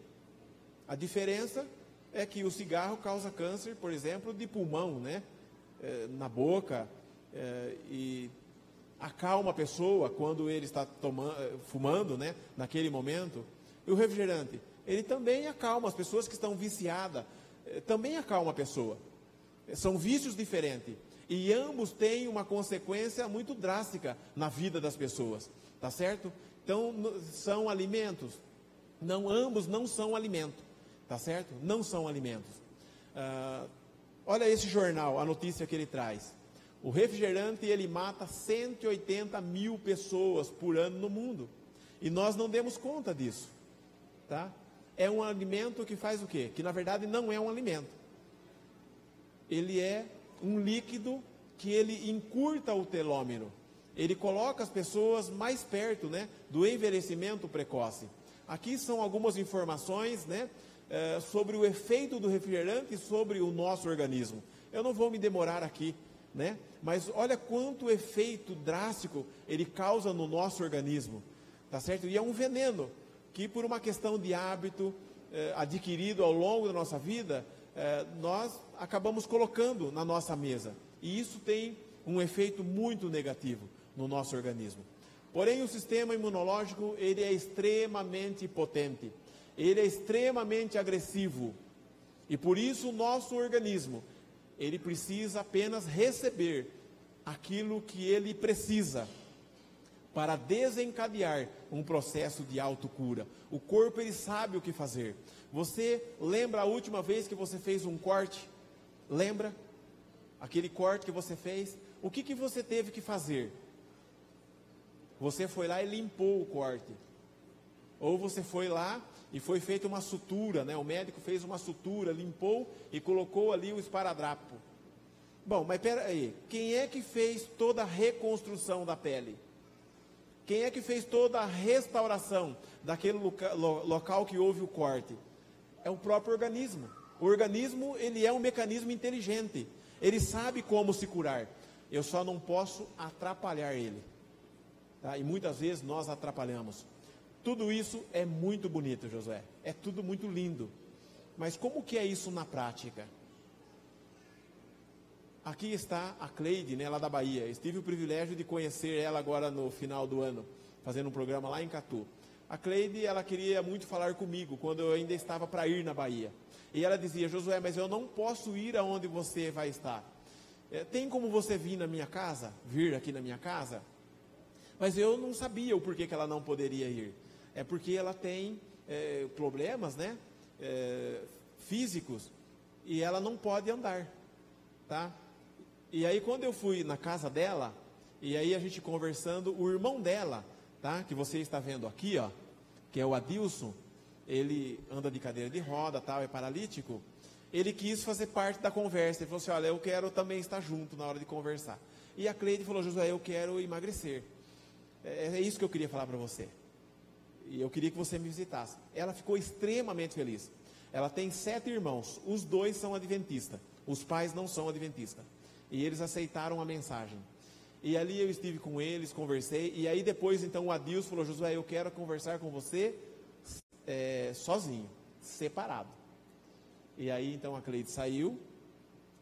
A diferença é que o cigarro causa câncer, por exemplo, de pulmão, na boca, e acalma a pessoa quando ele está fumando, naquele momento. E o refrigerante, ele também acalma as pessoas que estão viciadas, também acalma a pessoa. São vícios diferentes. E ambos têm uma consequência muito drástica na vida das pessoas, tá certo? Então, são alimentos? Não, ambos não são alimento, tá certo? Não são alimentos. Olha esse jornal, a notícia que ele traz. O refrigerante, ele mata 180 mil pessoas por ano no mundo. E nós não demos conta disso, tá? É um alimento que faz o quê? Que na verdade não é um alimento. Ele é um líquido que ele encurta o telômero. ele coloca as pessoas mais perto, né, do envelhecimento precoce. Aqui são algumas informações, né, sobre o efeito do refrigerante sobre o nosso organismo. Eu não vou me demorar aqui, né, mas olha quanto efeito drástico ele causa no nosso organismo, tá certo? E é um veneno que, por uma questão de hábito adquirido ao longo da nossa vida, nós acabamos colocando na nossa mesa. E isso tem um efeito muito negativo no nosso organismo. Porém, o sistema imunológico, ele é extremamente potente, ele é extremamente agressivo, e por isso o nosso organismo, ele precisa apenas receber aquilo que ele precisa para desencadear um processo de autocura. O corpo, ele sabe o que fazer. Você lembra a última vez que você fez um corte? Lembra? Aquele corte que você fez? O que você teve que fazer? Você foi lá e limpou o corte. Ou você foi lá e foi feita uma sutura, né? O médico fez uma sutura, limpou e colocou ali o esparadrapo. Bom, mas espera aí. Quem é que fez toda a reconstrução da pele? Quem é que fez toda a restauração daquele local que houve o corte? É o próprio organismo. O organismo, ele é um mecanismo inteligente. Ele sabe como se curar. Eu só não posso atrapalhar ele. Tá? E muitas vezes nós atrapalhamos. Tudo isso é muito bonito, Josué. É tudo muito lindo. Mas como que é isso na prática? Aqui está a Cleide, né, lá da Bahia. Eu tive o privilégio de conhecer ela agora no final do ano, fazendo um programa lá em Catu. A Cleide, ela queria muito falar comigo, quando eu ainda estava para ir na Bahia. E ela dizia: Josué, mas eu não posso ir aonde você vai estar. Tem como você vir aqui na minha casa? Mas eu não sabia o porquê que ela não poderia ir. É porque ela tem problemas, né, físicos, e ela não pode andar, tá? E aí quando eu fui na casa dela, e aí a gente conversando, o irmão dela, tá, que você está vendo aqui, ó, que é o Adilson, ele anda de cadeira de roda, tal, é paralítico. Ele quis fazer parte da conversa. Ele falou assim: olha, eu quero também estar junto na hora de conversar. E a Cleide falou: Josué, eu quero emagrecer. É isso que eu queria falar para você. E eu queria que você me visitasse. Ela ficou extremamente feliz. Ela tem 7 irmãos. Os 2 são adventistas. Os pais não são adventistas. E eles aceitaram a mensagem. E ali eu estive com eles, conversei. E aí depois, então, o Adilson falou: Josué, eu quero conversar com você sozinho, separado. E aí, então, a Cleide saiu.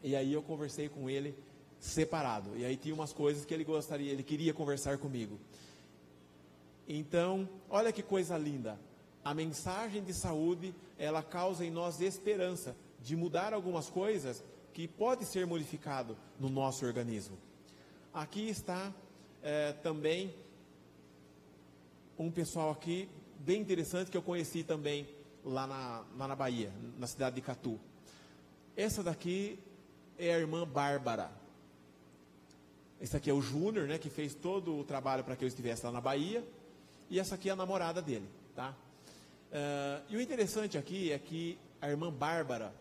E aí eu conversei com ele separado. E aí tinha umas coisas que ele queria conversar comigo. Então, olha que coisa linda. A mensagem de saúde, ela causa em nós esperança de mudar algumas coisas que pode ser modificado no nosso organismo. Aqui está também um pessoal aqui bem interessante que eu conheci também lá na Bahia, na cidade de Catu. Essa daqui é a irmã Bárbara. Esse aqui é o Júnior, né, que fez todo o trabalho para que eu estivesse lá na Bahia. E essa aqui é a namorada dele, tá? E o interessante aqui é que a irmã Bárbara,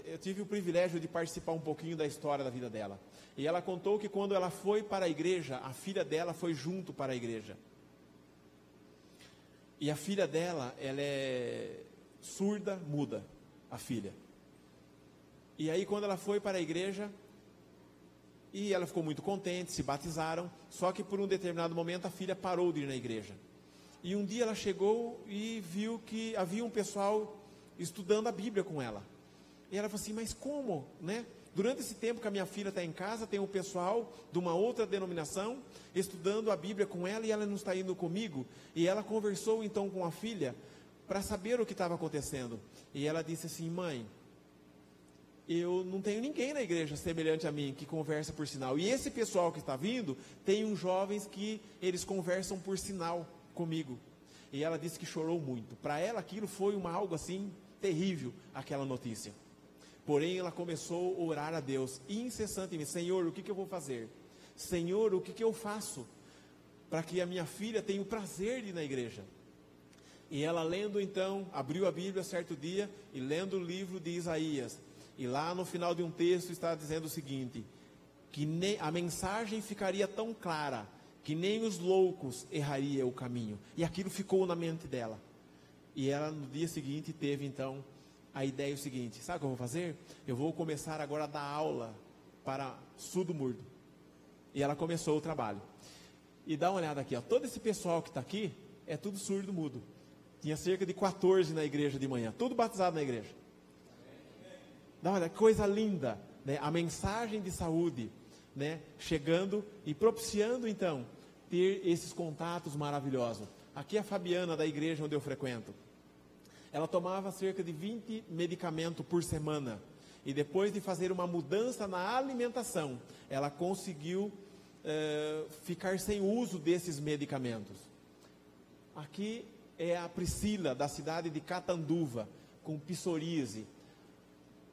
eu tive o privilégio de participar um pouquinho da história da vida dela. E ela contou que quando ela foi para a igreja, a filha dela foi junto para a igreja. E a filha dela, ela é surda, muda, a filha. E aí quando ela foi para a igreja, e ela ficou muito contente, se batizaram, só que por um determinado momento a filha parou de ir na igreja. E um dia ela chegou e viu que havia um pessoal estudando a Bíblia com ela. E ela falou assim: mas como, né? Durante esse tempo que a minha filha está em casa, tem um pessoal de uma outra denominação estudando a Bíblia com ela e ela não está indo comigo. E ela conversou então com a filha para saber o que estava acontecendo. E ela disse assim: mãe, eu não tenho ninguém na igreja semelhante a mim que conversa por sinal. E esse pessoal que está vindo, tem uns jovens que eles conversam por sinal comigo. E ela disse que chorou muito. Para ela aquilo foi algo assim terrível, aquela notícia. Porém ela começou a orar a Deus incessantemente: Senhor, o que eu vou fazer? Senhor, o que eu faço para que a minha filha tenha o prazer de ir na igreja? E ela lendo então, abriu a Bíblia certo dia e lendo o livro de Isaías. E lá no final de um texto está dizendo o seguinte: que nem, a mensagem ficaria tão clara que nem os loucos errariam o caminho. E aquilo ficou na mente dela. E ela no dia seguinte teve então a ideia o seguinte: sabe o que eu vou fazer? Eu vou começar agora a dar aula para surdo-mudo. E ela começou o trabalho. E dá uma olhada aqui, ó, todo esse pessoal que está aqui é tudo surdo-mudo. Tinha cerca de 14 na igreja de manhã, tudo batizado na igreja. Dá uma olhada, coisa linda, né? A mensagem de saúde, né? Chegando e propiciando então ter esses contatos maravilhosos. Aqui a Fabiana da igreja onde eu frequento, ela tomava cerca de 20 medicamentos por semana. E depois de fazer uma mudança na alimentação, ela conseguiu ficar sem uso desses medicamentos. Aqui é a Priscila, da cidade de Catanduva, com psoríase.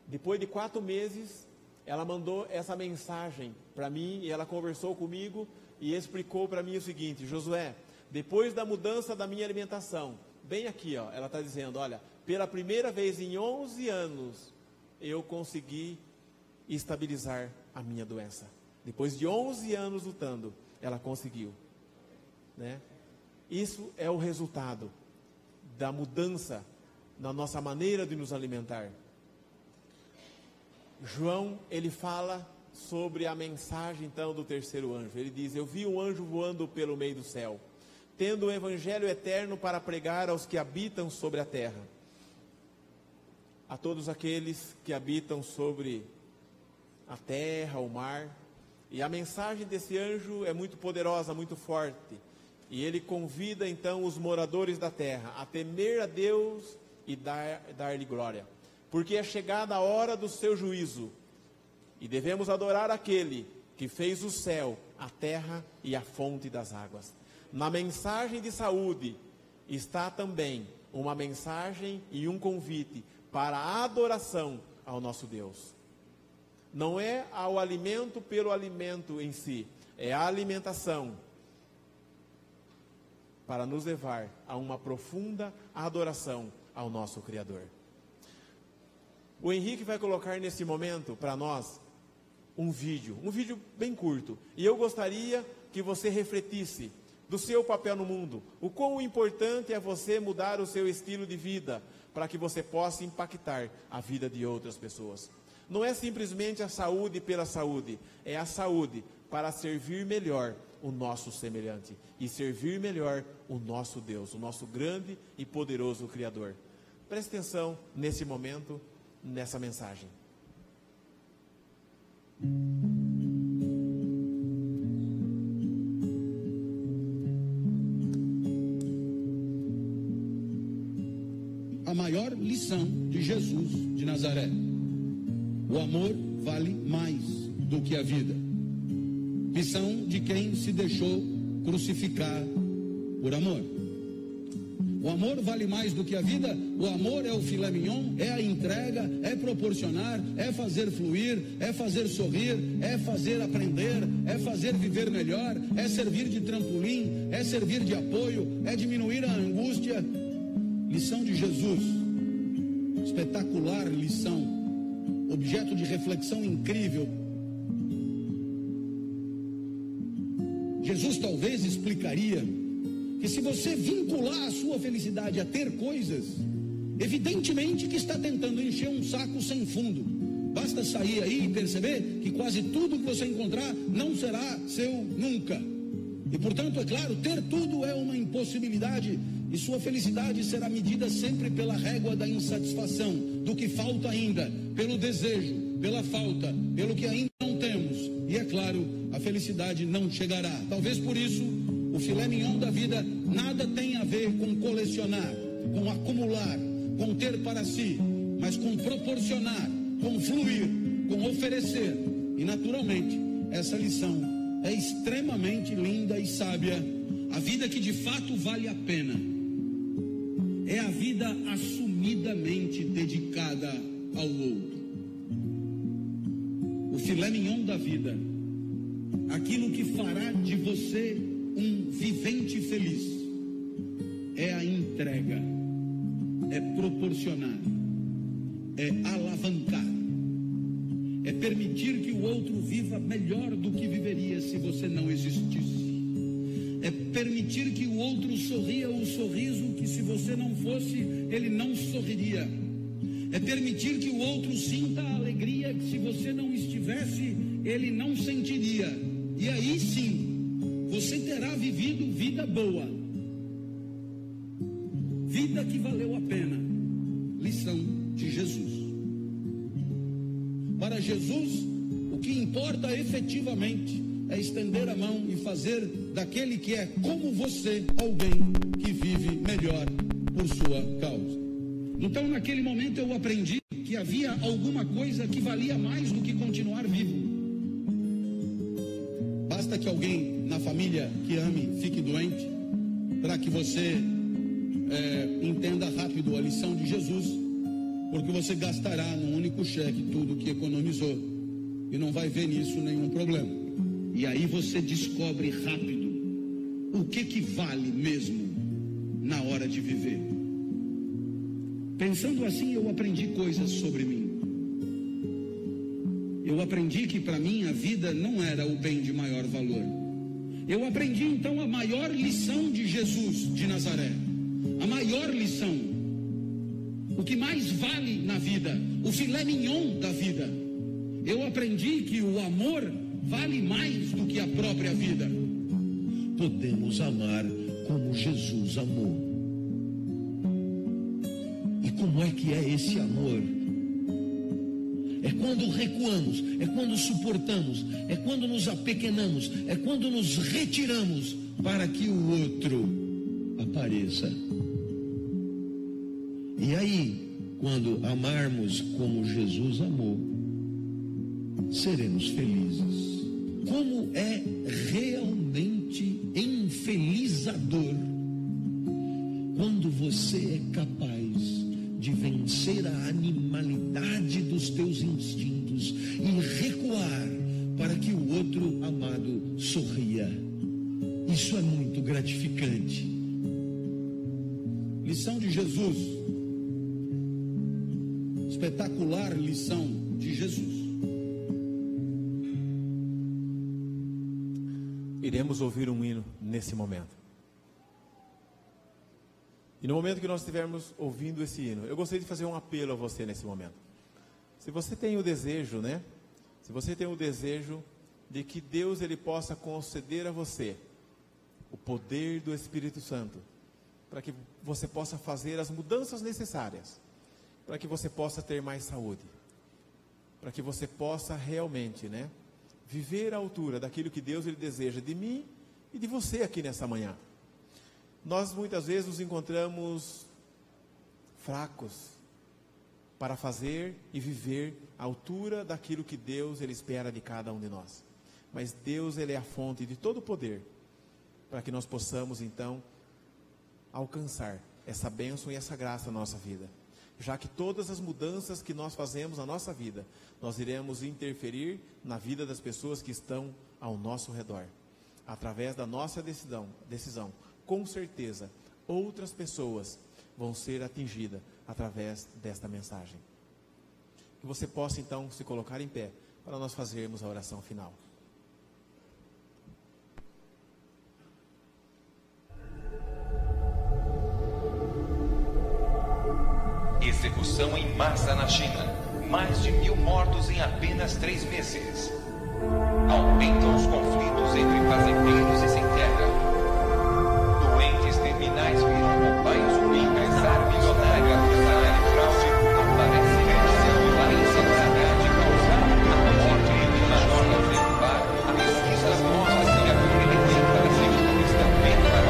Depois de 4 meses, ela mandou essa mensagem para mim, e ela conversou comigo e explicou para mim o seguinte: Josué, depois da mudança da minha alimentação, bem aqui, ó, ela está dizendo, olha, pela primeira vez em 11 anos, eu consegui estabilizar a minha doença. Depois de 11 anos lutando, ela conseguiu, né? Isso é o resultado da mudança na nossa maneira de nos alimentar. João, ele fala sobre a mensagem então do terceiro anjo. Ele diz: eu vi um anjo voando pelo meio do céu, tendo o evangelho eterno para pregar aos que habitam sobre a terra, a todos aqueles que habitam sobre a terra, o mar. E a mensagem desse anjo é muito poderosa, muito forte. E ele convida então os moradores da terra a temer a Deus e dar-lhe glória, porque é chegada a hora do seu juízo, e devemos adorar aquele que fez o céu, a terra e a fonte das águas. Na mensagem de saúde está também uma mensagem e um convite para a adoração ao nosso Deus. Não é ao alimento pelo alimento em si, é a alimentação para nos levar a uma profunda adoração ao nosso Criador. O Henrique vai colocar nesse momento para nós um vídeo bem curto, e eu gostaria que você refletisse do seu papel no mundo, o quão importante é você mudar o seu estilo de vida, para que você possa impactar a vida de outras pessoas. Não é simplesmente a saúde pela saúde, é a saúde para servir melhor o nosso semelhante e servir melhor o nosso Deus, o nosso grande e poderoso Criador. Preste atenção nesse momento, nessa mensagem. A maior lição de Jesus de Nazaré: o amor vale mais do que a vida. Lição de quem se deixou crucificar por amor. O amor vale mais do que a vida. O amor é o filé mignon, é a entrega, é proporcionar, é fazer fluir, é fazer sorrir, é fazer aprender, é fazer viver melhor, é servir de trampolim, é servir de apoio, é diminuir a angústia. Lição de Jesus, espetacular lição, objeto de reflexão incrível. Jesus talvez explicaria que se você vincular a sua felicidade a ter coisas, evidentemente que está tentando encher um saco sem fundo. Basta sair aí e perceber que quase tudo que você encontrar não será seu nunca. E portanto, é claro, ter tudo é uma impossibilidade, e sua felicidade será medida sempre pela régua da insatisfação, do que falta ainda, pelo desejo, pela falta, pelo que ainda não temos. E é claro, a felicidade não chegará. Talvez por isso o filé mignon da vida nada tem a ver com colecionar, com acumular, com ter para si, mas com proporcionar, com fluir, com oferecer. E naturalmente, essa lição é extremamente linda e sábia. A vida que de fato vale a pena é a vida assumidamente dedicada ao outro. O filé mignon da vida, aquilo que fará de você um vivente feliz, é a entrega, é proporcionar, é alavancar, é permitir que o outro viva melhor do que viveria se você não existisse. É permitir que o outro sorria o sorriso que, se você não fosse, ele não sorriria. É permitir que o outro sinta a alegria que, se você não estivesse, ele não sentiria. E aí sim, você terá vivido vida boa, vida que valeu a pena. Lição de Jesus. Para Jesus, o que importa efetivamente é estender a mão e fazer daquele que é como você alguém que vive melhor por sua causa. Então, naquele momento eu aprendi que havia alguma coisa que valia mais do que continuar vivo. Basta que alguém na família que ame fique doente para que você entenda rápido a lição de Jesus, porque você gastará num único cheque tudo o que economizou e não vai ver nisso nenhum problema. E aí você descobre rápido o que vale mesmo na hora de viver. Pensando assim, eu aprendi coisas sobre mim. Eu aprendi que para mim a vida não era o bem de maior valor. Eu aprendi então a maior lição de Jesus de Nazaré. A maior lição. O que mais vale na vida, o filé mignon da vida. Eu aprendi que o amor vale mais do que a própria vida. Podemos amar como Jesus amou. E como é que é esse amor? É quando recuamos, é quando suportamos, é quando nos apequenamos, é quando nos retiramos para que o outro apareça. E aí, quando amarmos como Jesus amou, seremos felizes. Como é realmente enfelizador quando você é capaz de vencer a animalidade dos teus instintos e recuar para que o outro amado sorria. Isso é muito gratificante. Lição de Jesus. Espetacular lição de Jesus. Iremos ouvir um hino nesse momento. E no momento que nós estivermos ouvindo esse hino, eu gostaria de fazer um apelo a você nesse momento. Se você tem o desejo, Se você tem o desejo de que Deus ele possa conceder a você o poder do Espírito Santo, para que você possa fazer as mudanças necessárias, para que você possa ter mais saúde, para que você possa realmente, viver à altura daquilo que Deus ele deseja de mim e de você aqui nessa manhã. Nós muitas vezes nos encontramos fracos para fazer e viver à altura daquilo que Deus ele espera de cada um de nós. Mas Deus ele é a fonte de todo o poder, para que nós possamos então alcançar essa bênção e essa graça na nossa vida. Já que todas as mudanças que nós fazemos na nossa vida, nós iremos interferir na vida das pessoas que estão ao nosso redor. Através da nossa decisão, com certeza, outras pessoas vão ser atingidas através desta mensagem. Que você possa então se colocar em pé para nós fazermos a oração final. Execução em massa na China. Mais de 1.000 mortos em apenas 3 meses. Aumentam os conflitos entre fazendeiros e sem terra. Doentes terminais viram cobaia zumbi. Empresário milionário acusado de fraude aparece realizando a insanidade causada pela morte de major Lavrento Bar. Pesquisas mostram que a compreendência da segurança apenas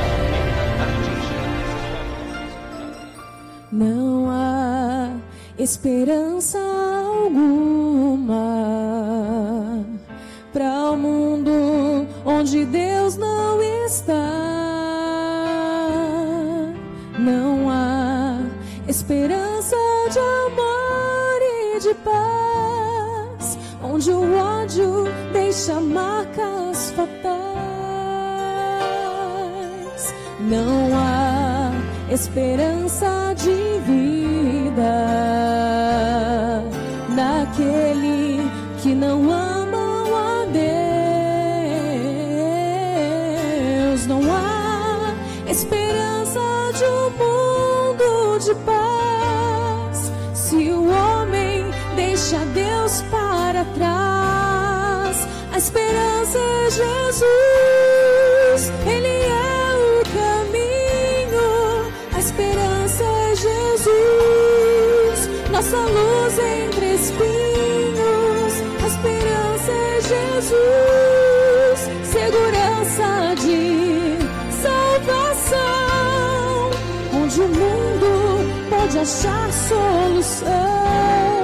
não há esperança alguma para o mundo onde Deus não está. Não há esperança de amor e de paz onde o ódio deixa marcas fatais. Não há esperança de vida naquele que não amam a Deus. Não há esperança de um mundo de paz se o homem deixa Deus para trás. A esperança é Jesus, Ele é o caminho. A esperança é Jesus, nossa luz entre espinhos. A esperança é Jesus, segurança de salvação, onde o mundo pode achar solução.